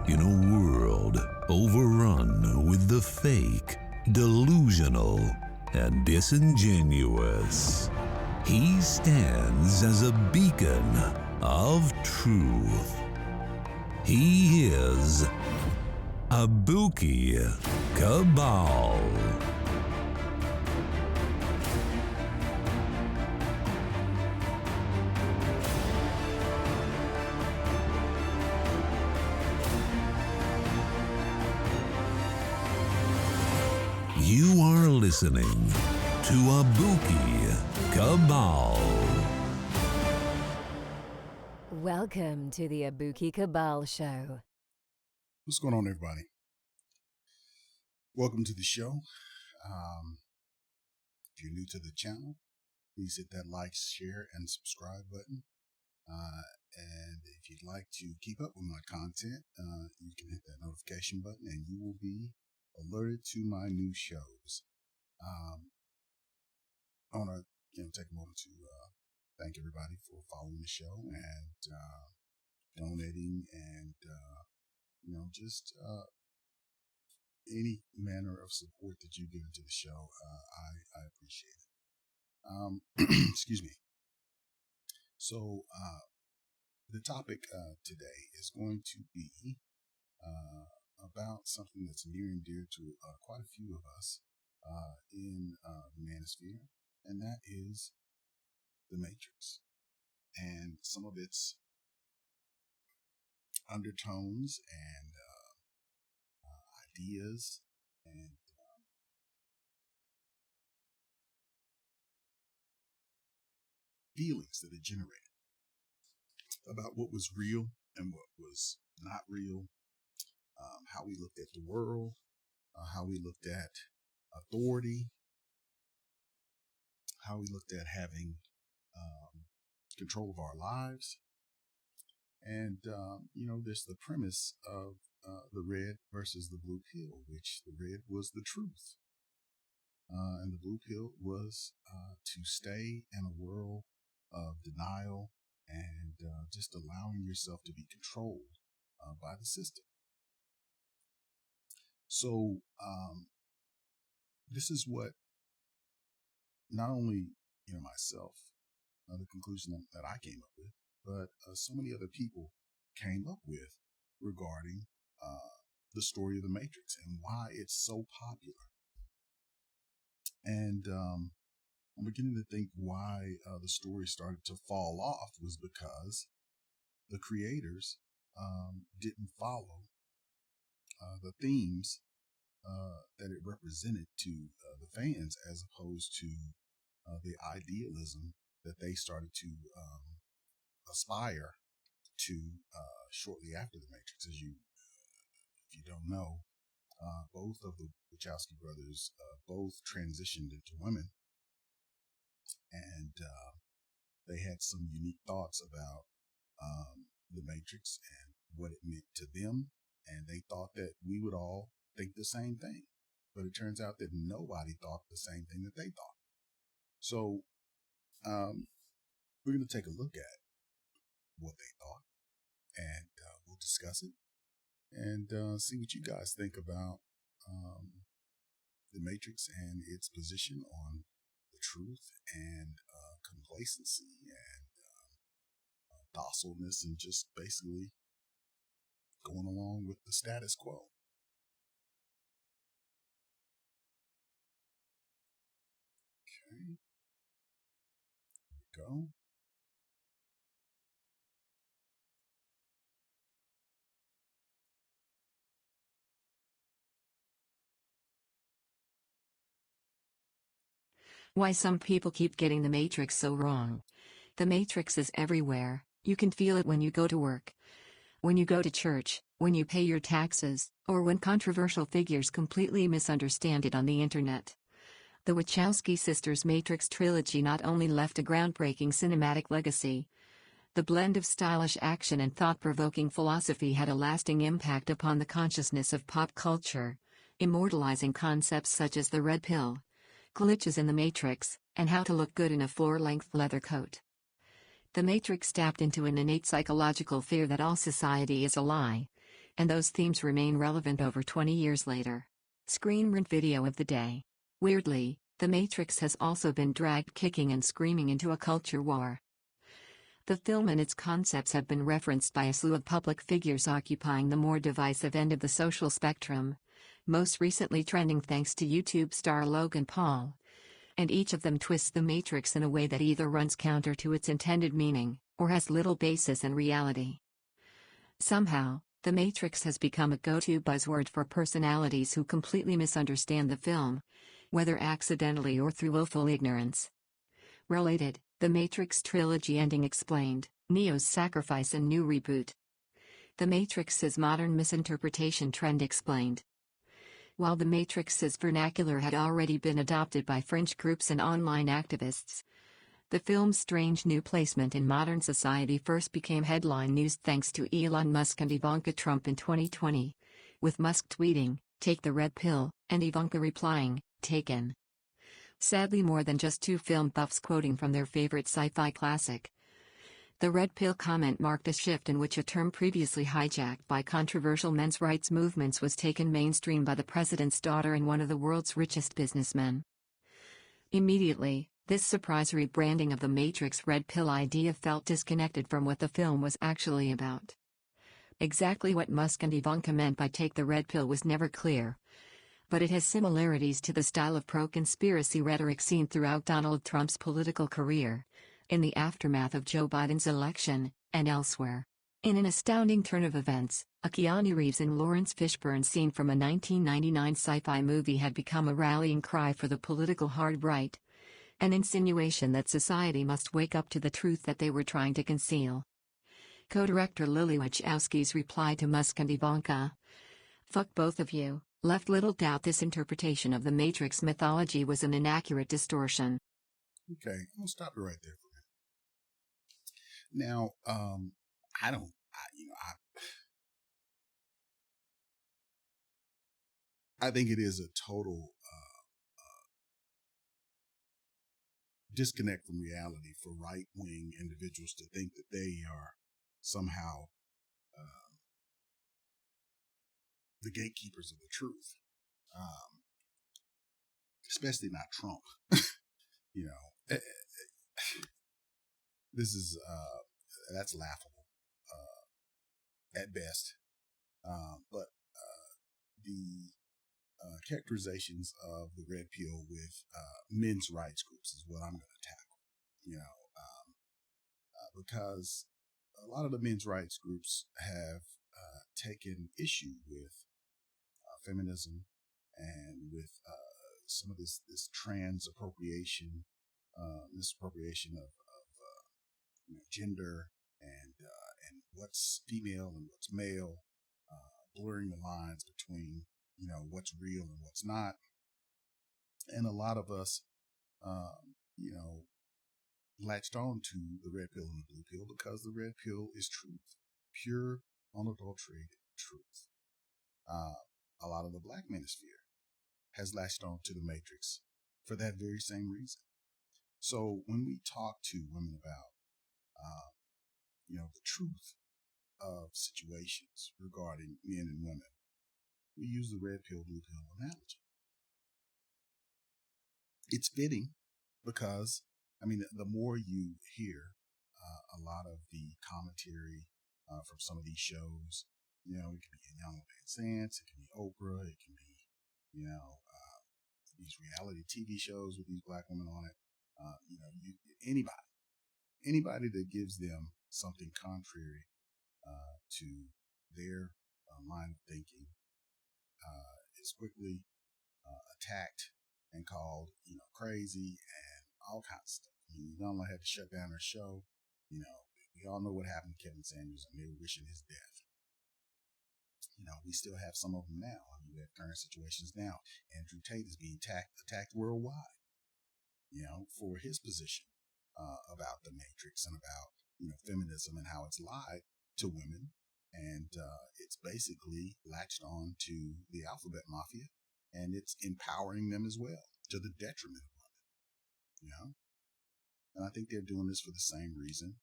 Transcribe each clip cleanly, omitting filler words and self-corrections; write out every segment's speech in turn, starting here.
In a world overrun with the fake, delusional, and disingenuous, he stands as a beacon of truth. He is Abuki Cabal. You are listening to Abuki Cabal. Welcome to the Abuki Cabal Show. What's going on, everybody? Welcome to the show. If you're new to the channel, please hit that like, share, and subscribe button. And if you'd like to keep up with my content, you can hit that notification button and you will be alerted to my new shows. I want to take a moment to thank everybody for following the show and donating and just any manner of support that you give into the show. I appreciate it. Excuse me. So the topic today is going to be about something that's near and dear to quite a few of us in the manosphere, and that is the Matrix and some of its undertones and ideas and feelings that it generated about what was real and what was not real, how we looked at the world, how we looked at authority, how we looked at having control of our lives. And, there's the premise of the red versus the blue pill, which the red was the truth. And the blue pill was to stay in a world of denial and just allowing yourself to be controlled by the system. So this is what not only myself, the conclusion that I came up with, but so many other people came up with regarding the story of the Matrix and why it's so popular. And I'm beginning to think why the story started to fall off was because the creators didn't follow the themes that it represented to the fans, as opposed to the idealism that they started to aspire to shortly after the Matrix. If you don't know, both of the Wachowski brothers both transitioned into women, and they had some unique thoughts about the Matrix and what it meant to them, and they thought that we would all think the same thing, but it turns out that nobody thought the same thing that they thought. So we're going to take a look at what they thought, and we'll discuss it and see what you guys think about the Matrix and its position on the truth and complacency and docileness, and just basically going along with the status quo. Okay, here we go. Why some people keep getting the Matrix so wrong. The Matrix is everywhere. You can feel it when you go to work, when you go to church, when you pay your taxes, or when controversial figures completely misunderstand it on the internet. The Wachowski sisters' Matrix trilogy not only left a groundbreaking cinematic legacy, the blend of stylish action and thought-provoking philosophy had a lasting impact upon the consciousness of pop culture, immortalizing concepts such as the red pill, glitches in the Matrix, and how to look good in a floor-length leather coat. The Matrix tapped into an innate psychological fear that all society is a lie. And those themes remain relevant over 20 years later. Screen rant video of the day. Weirdly, The Matrix has also been dragged kicking and screaming into a culture war. The film and its concepts have been referenced by a slew of public figures occupying the more divisive end of the social spectrum, most recently trending thanks to YouTube star Logan Paul. And each of them twists The Matrix in a way that either runs counter to its intended meaning, or has little basis in reality. Somehow, The Matrix has become a go-to buzzword for personalities who completely misunderstand the film, whether accidentally or through willful ignorance. Related, The Matrix trilogy ending explained, Neo's sacrifice and new reboot. The Matrix's modern misinterpretation trend explained. While The Matrix's vernacular had already been adopted by fringe groups and online activists, the film's strange new placement in modern society first became headline news thanks to Elon Musk and Ivanka Trump in 2020, with Musk tweeting, "Take the red pill," and Ivanka replying, "Taken." Sadly, more than just two film buffs quoting from their favorite sci-fi classic. The red pill comment marked a shift in which a term previously hijacked by controversial men's rights movements was taken mainstream by the president's daughter and one of the world's richest businessmen. Immediately, this surprise rebranding of the Matrix red pill idea felt disconnected from what the film was actually about. Exactly what Musk and Ivanka meant by "take the red pill" was never clear, but it has similarities to the style of pro-conspiracy rhetoric seen throughout Donald Trump's political career, in the aftermath of Joe Biden's election, and elsewhere. In an astounding turn of events, a Keanu Reeves and Lawrence Fishburne scene from a 1999 sci-fi movie had become a rallying cry for the political hard right, an insinuation that society must wake up to the truth that they were trying to conceal. Co-director Lily Wachowski's reply to Musk and Ivanka, "Fuck both of you," left little doubt this interpretation of the Matrix mythology was an inaccurate distortion. Okay, I'm gonna stop you right there for a minute. Now, I think it is a total disconnect from reality for right-wing individuals to think that they are somehow the gatekeepers of the truth, especially not Trump. This is that's laughable at best. But the characterizations of the red pill with men's rights groups is what I'm going to tackle. Because a lot of the men's rights groups have taken issue with feminism and with some of this trans appropriation, misappropriation of gender and what's female and what's male, blurring the lines between what's real and what's not. And a lot of us, latched on to the red pill and the blue pill because the red pill is truth, pure, unadulterated truth. A lot of the black manosphere has latched on to the Matrix for that very same reason. So when we talk to women about, the truth of situations regarding men and women, we use the red pill, blue pill analogy. It's fitting because, the more you hear a lot of the commentary from some of these shows, it can be Young Van Zant, it can be Oprah, it can be, these reality TV shows with these black women on it. Anybody that gives them something contrary to their line of thinking is quickly attacked and called, crazy and all kinds of stuff. Not only had to shut down her show, we all know what happened to Kevin Samuels and they were wishing his death. We still have some of them now. We have current situations now. Andrew Tate is being attacked worldwide, for his position about the Matrix and about, feminism and how it's lied to women. And it's basically latched on to the alphabet mafia, and it's empowering them as well to the detriment of women, And I think they're doing this for the same reason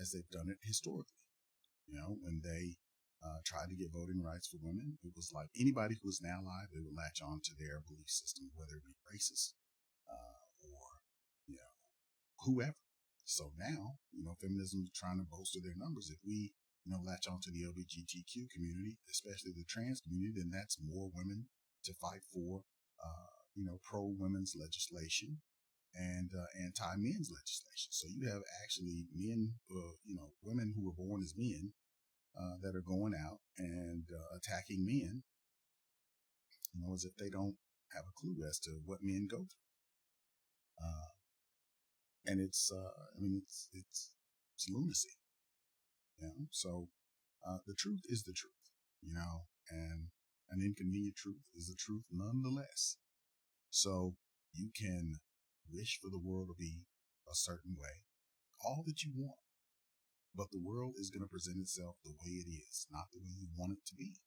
as they've done it historically. When they tried to get voting rights for women, it was like anybody who was an ally, they would latch on to their belief system, whether it be racist or, whoever. So now, feminism is trying to bolster their numbers. If we, latch on to the LGBTQ community, especially the trans community, then that's more women to fight for, pro-women's legislation and anti-men's legislation. So you have actually men, women who were born as men that are going out and attacking men, as if they don't have a clue as to what men go through. And it's lunacy. So the truth is the truth, and an inconvenient truth is the truth nonetheless. So you can wish for the world to be a certain way, all that you want, but the world is going to present itself the way it is, not the way you want it to be.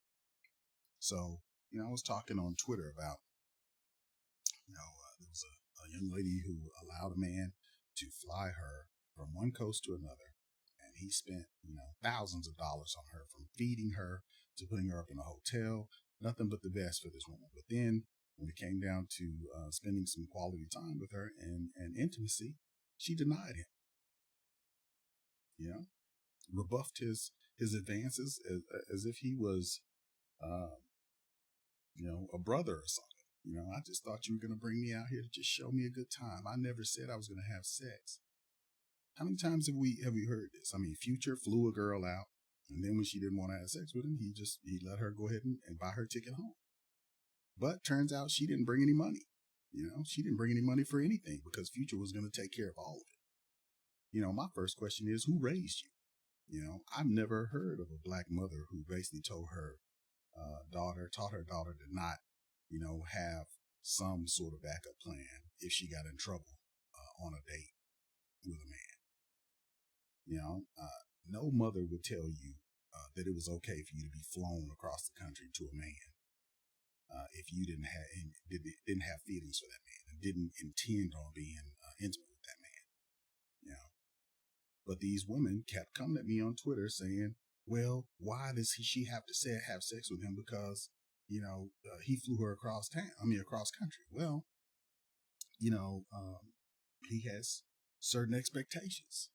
So, I was talking on Twitter about, there was a young lady who allowed a man to fly her from one coast to another. And he spent, thousands of dollars on her, from feeding her to putting her up in a hotel, nothing but the best for this woman. But then when it came down to spending some quality time with her and intimacy, she denied him, rebuffed his advances as if he was, a brother or something. I just thought you were going to bring me out here to just show me a good time. I never said I was going to have sex. How many times have we heard this? I mean, Future flew a girl out, and then when she didn't want to have sex with him, he let her go ahead and buy her ticket home. But turns out she didn't bring any money. She didn't bring any money for anything because Future was going to take care of all of it. My first question is, who raised you? I've never heard of a black mother who basically taught her daughter to not, have some sort of backup plan if she got in trouble on a date with a man. No mother would tell you that it was okay for you to be flown across the country to a man if you didn't have feelings for that man and didn't intend on being intimate with that man. But these women kept coming at me on Twitter saying, "Well, why does she have to have sex with him because he flew her across country?" Well, he has certain expectations.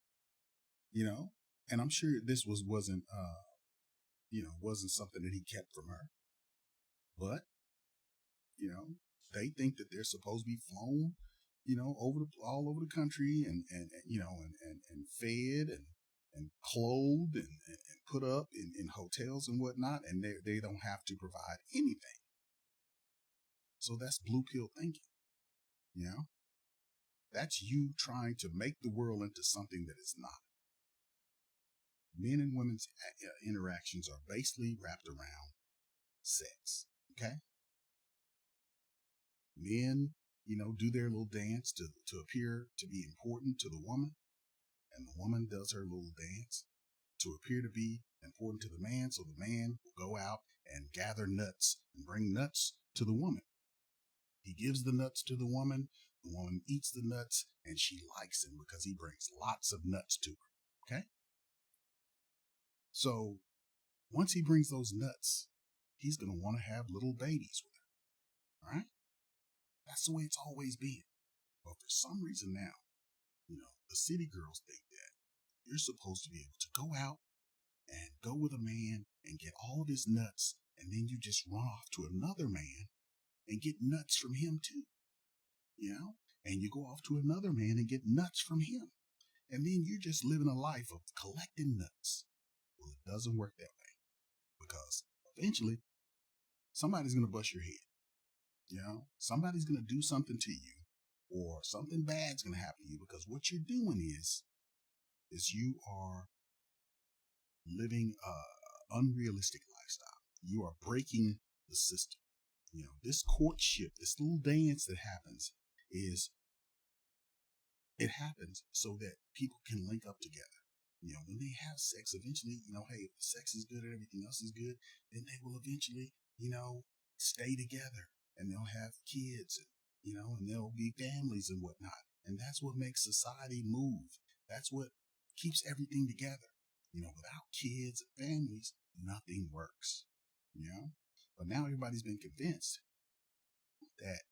And I'm sure this wasn't something that he kept from her. But, they think that they're supposed to be flown, all over the country and fed and clothed and put up in hotels and whatnot. And they don't have to provide anything. So that's blue pill thinking. That's you trying to make the world into something that it's not. Men and women's interactions are basically wrapped around sex. Okay. Men, do their little dance to appear to be important to the woman, and the woman does her little dance to appear to be important to the man. So the man will go out and gather nuts and bring nuts to the woman. He gives the nuts to the woman eats the nuts, and she likes him because he brings lots of nuts to her. Okay. So once he brings those nuts, he's going to want to have little babies with her. All right. That's the way it's always been. But for some reason now, the city girls think that you're supposed to be able to go out and go with a man and get all of his nuts, and then you just run off to another man and get nuts from him too. And you go off to another man and get nuts from him. And then you're just living a life of collecting nuts. Well, it doesn't work that way, because eventually somebody's going to bust your head. Somebody's going to do something to you, or something bad's going to happen to you, because what you're doing is you are living an unrealistic lifestyle. You are breaking the system. This courtship, this little dance that happens it happens so that people can link up together. When they have sex, eventually, hey, if the sex is good and everything else is good, then they will eventually, stay together, and they'll have kids, and there'll be families and whatnot. And that's what makes society move. That's what keeps everything together. Without kids and families, nothing works. But now everybody's been convinced that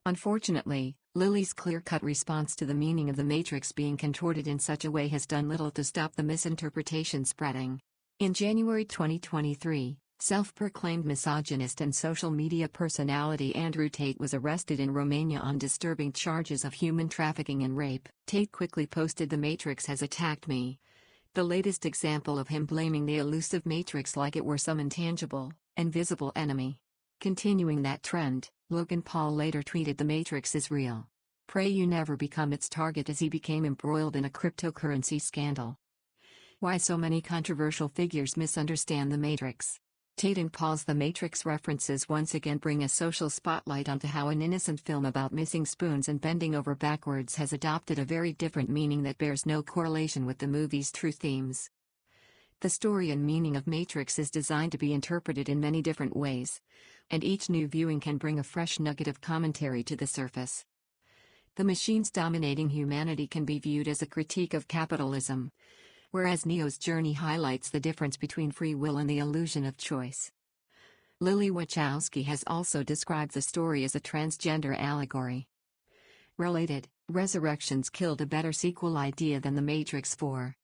Unfortunately, Lily's clear-cut response to the meaning of the Matrix being contorted in such a way has done little to stop the misinterpretation spreading. In January 2023, self-proclaimed misogynist and social media personality Andrew Tate was arrested in Romania on disturbing charges of human trafficking and rape. Tate quickly posted, "The Matrix has attacked me." The latest example of him blaming the elusive Matrix like it were some intangible, invisible enemy. Continuing that trend, Logan Paul later tweeted, "The Matrix is real. Pray you never become its target," as he became embroiled in a cryptocurrency scandal. Why so many controversial figures misunderstand the Matrix? Tate and Paul's The Matrix references once again bring a social spotlight onto how an innocent film about missing spoons and bending over backwards has adopted a very different meaning that bears no correlation with the movie's true themes. The story and meaning of Matrix is designed to be interpreted in many different ways, and each new viewing can bring a fresh nugget of commentary to the surface. The machines dominating humanity can be viewed as a critique of capitalism, whereas Neo's journey highlights the difference between free will and the illusion of choice. Lily Wachowski has also described the story as a transgender allegory. Related, Resurrections killed a better sequel idea than The Matrix 4.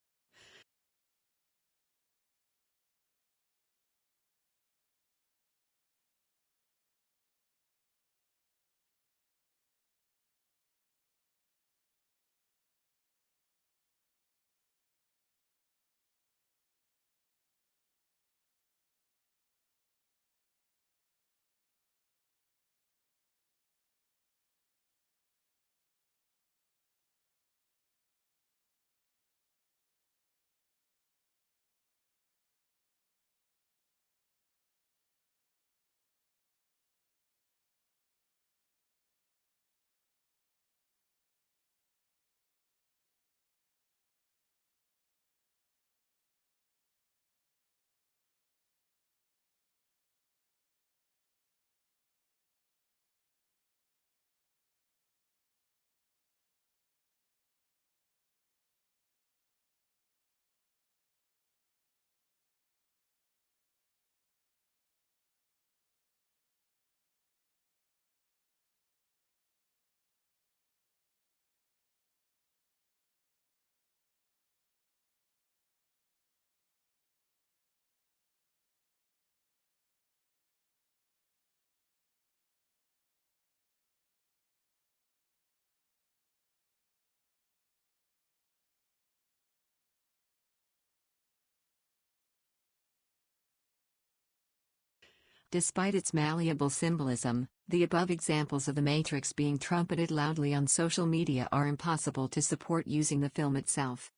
Despite its malleable symbolism, the above examples of the Matrix being trumpeted loudly on social media are impossible to support using the film itself.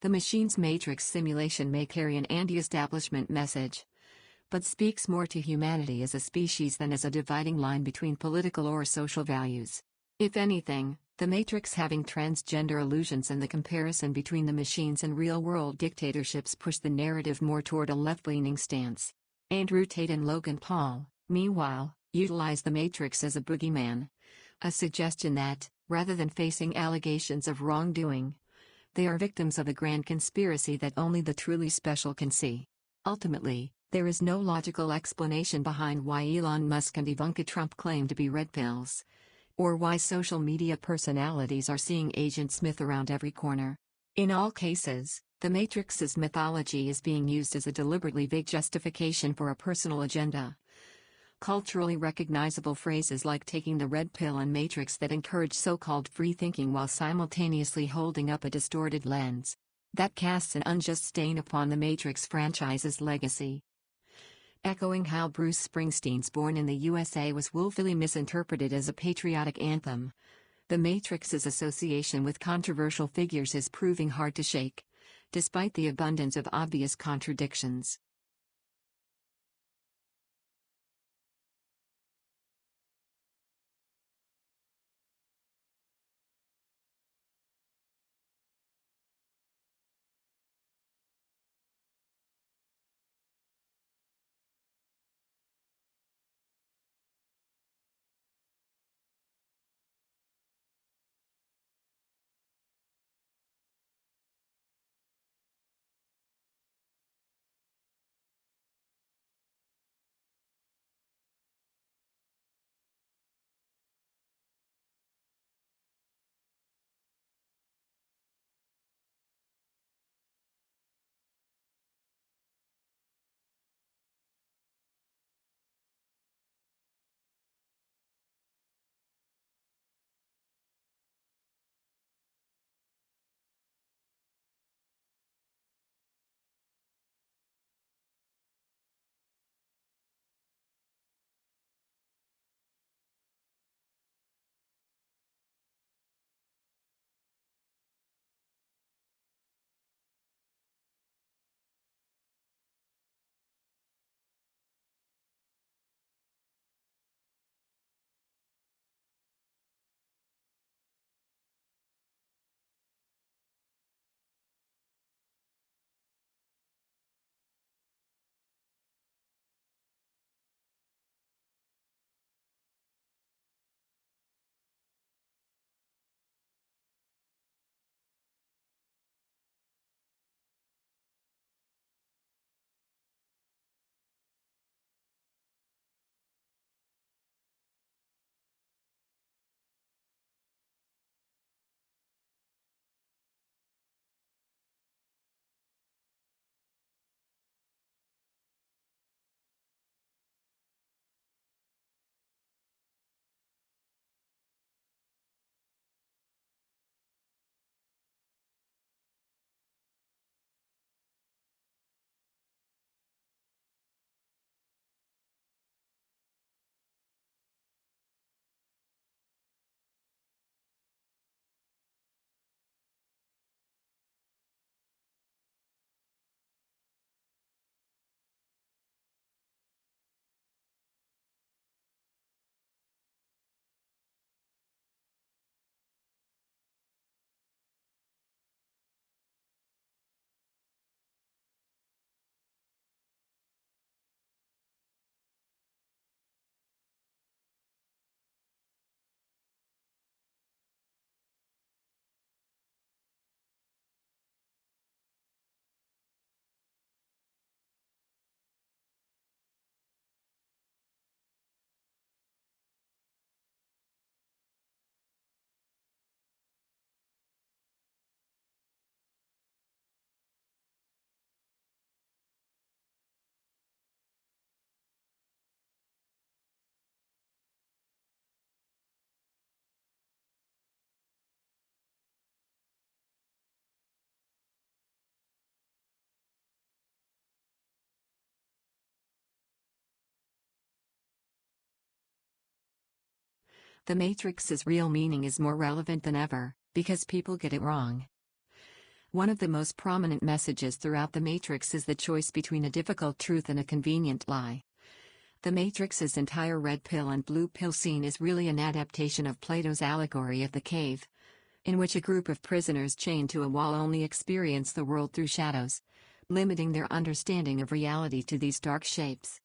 The machine's Matrix simulation may carry an anti-establishment message, but speaks more to humanity as a species than as a dividing line between political or social values. If anything, The Matrix having transgender illusions and the comparison between the machines and real-world dictatorships push the narrative more toward a left-leaning stance. Andrew Tate and Logan Paul, meanwhile, utilize the Matrix as a boogeyman. A suggestion that, rather than facing allegations of wrongdoing, they are victims of a grand conspiracy that only the truly special can see. Ultimately, there is no logical explanation behind why Elon Musk and Ivanka Trump claim to be red pills, or why social media personalities are seeing Agent Smith around every corner. In all cases, the Matrix's mythology is being used as a deliberately vague justification for a personal agenda. Culturally recognizable phrases like taking the red pill and Matrix that encourage so-called free thinking while simultaneously holding up a distorted lens. That casts an unjust stain upon the Matrix franchise's legacy. Echoing how Bruce Springsteen's Born in the USA was woefully misinterpreted as a patriotic anthem, the Matrix's association with controversial figures is proving hard to shake, despite the abundance of obvious contradictions. The Matrix's real meaning is more relevant than ever, because people get it wrong. One of the most prominent messages throughout the Matrix is the choice between a difficult truth and a convenient lie. The Matrix's entire red pill and blue pill scene is really an adaptation of Plato's allegory of the cave, in which a group of prisoners chained to a wall only experience the world through shadows, limiting their understanding of reality to these dark shapes.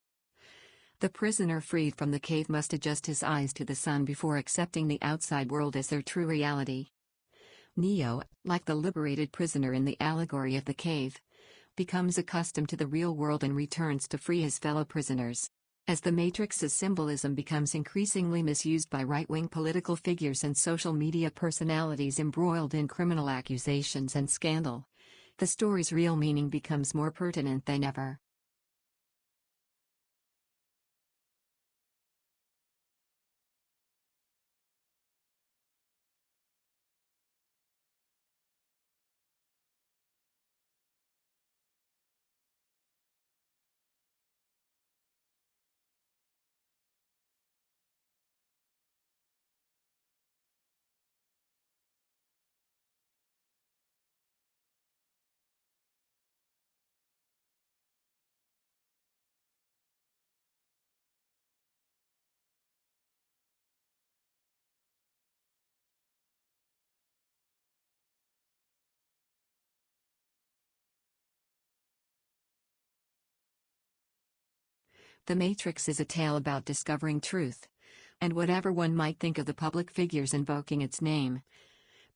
The prisoner freed from the cave must adjust his eyes to the sun before accepting the outside world as their true reality. Neo, like the liberated prisoner in the allegory of the cave, becomes accustomed to the real world and returns to free his fellow prisoners. As the Matrix's symbolism becomes increasingly misused by right-wing political figures and social media personalities embroiled in criminal accusations and scandal, the story's real meaning becomes more pertinent than ever. The Matrix is a tale about discovering truth. And whatever one might think of the public figures invoking its name,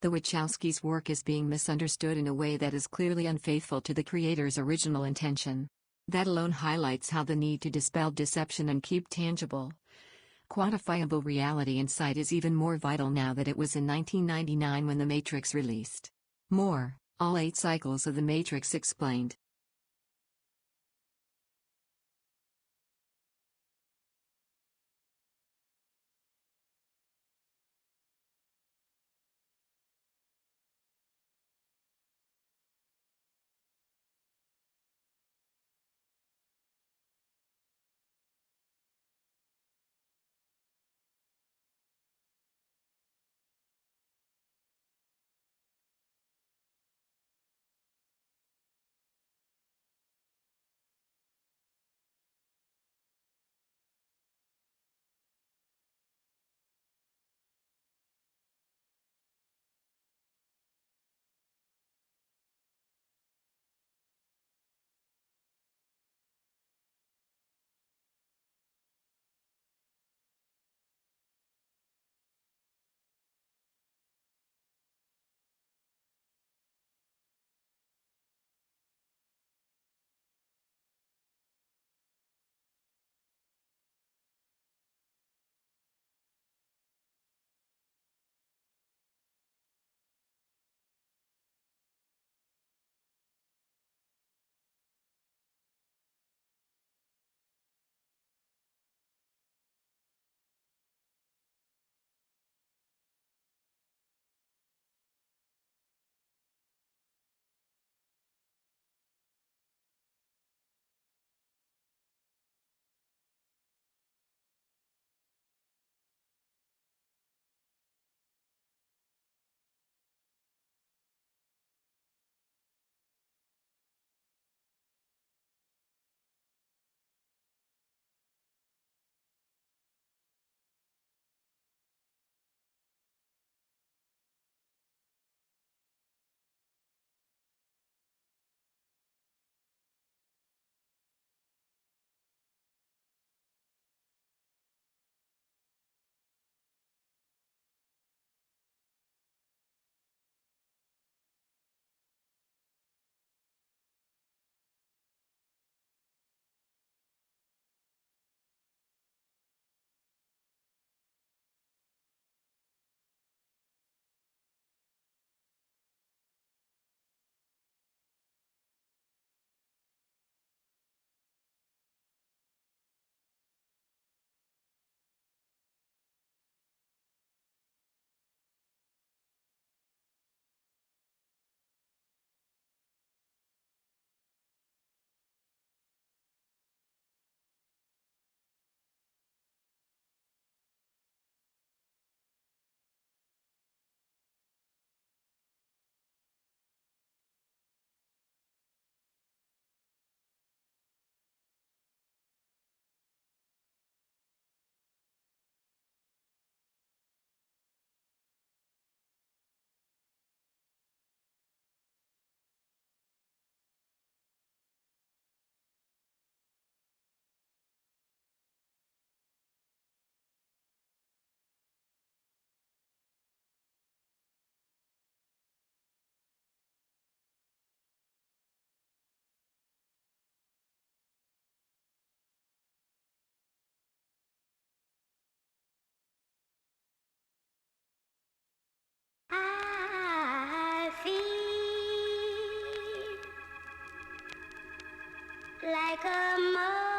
the Wachowskis' work is being misunderstood in a way that is clearly unfaithful to the creator's original intention. That alone highlights how the need to dispel deception and keep tangible, quantifiable reality in sight is even more vital now that it was in 1999 when The Matrix released. More, all 8 cycles of The Matrix explained. like a moth